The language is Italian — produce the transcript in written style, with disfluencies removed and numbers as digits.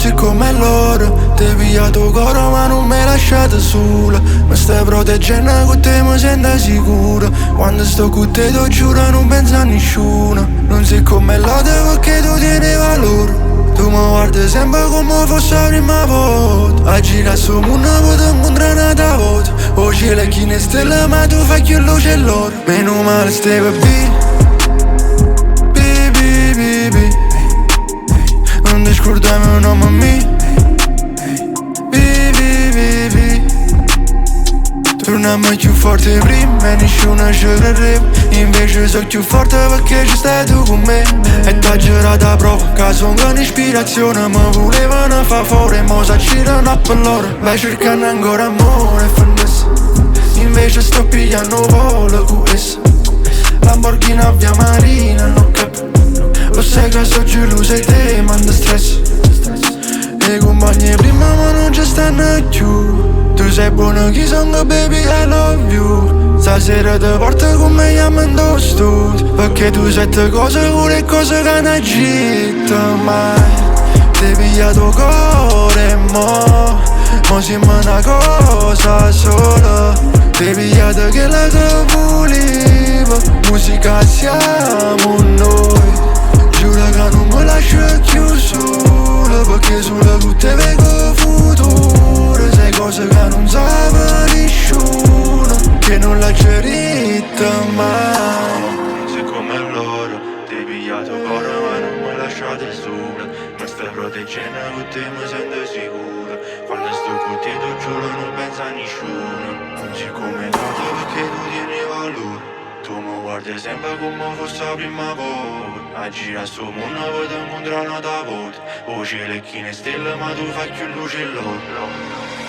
sei come loro. Ti pigliato coro ma non mi lasciate sola. Mi stai proteggendo con te mi sento sicuro. Quando sto con te ti giuro non penso a nessuno. Non sei come l'altro perché tu tieni valore. Tu mi guardi sempre come fosse la prima volta. A girare su mondo per incontrare un'altra volta. Oggi le chine stelle ma tu fai più luce e l'oro. Meno male stai per baby. Non ti scordare il nome mio. Baby. Torniamo più forte prima e nessuno ci arriva. Invece sono più forte perché ci stai tu con me. E t'ha girato a prova, che sono un'ispirazione. Mi volevano far fuori, mo s'accirano per loro. Vai cercando ancora amore e finesse. Invece sto pigliando volo con essa. Lamborghini a via Marina, non capo. Lo sai che sto geloso e te manda stress. E i compagni prima ma non ci stanno più. Tu sei buono chi sono baby I love you. Stasera ti porto con me a Mendoza. Perché tu sai te cose pure cose che non agita mai. Ti pigliato cuore e mo siamo una cosa sola. Ti pigliato che la che volevo. Musica siamo noi. Giuro che non mi lascio più solo. Perché solo tu te vedo futuro. Sai cose che non sa nessuno. Che non l'ha cerita mai. Non sei come loro. Ti pigliato cuore ma non mi lasciate sola. Mi stai proteggendo con te mi sento sicuro. Quando sto con te ti giuro non penso a nessuno. Non sei come l'altro perché tu tieni valore. Tu mi guardi sempre come fosse la prima volta. A girare sto mondo per incontrare un'altra volta. Oggi le chine stelle ma tu fai più luce e l'oro.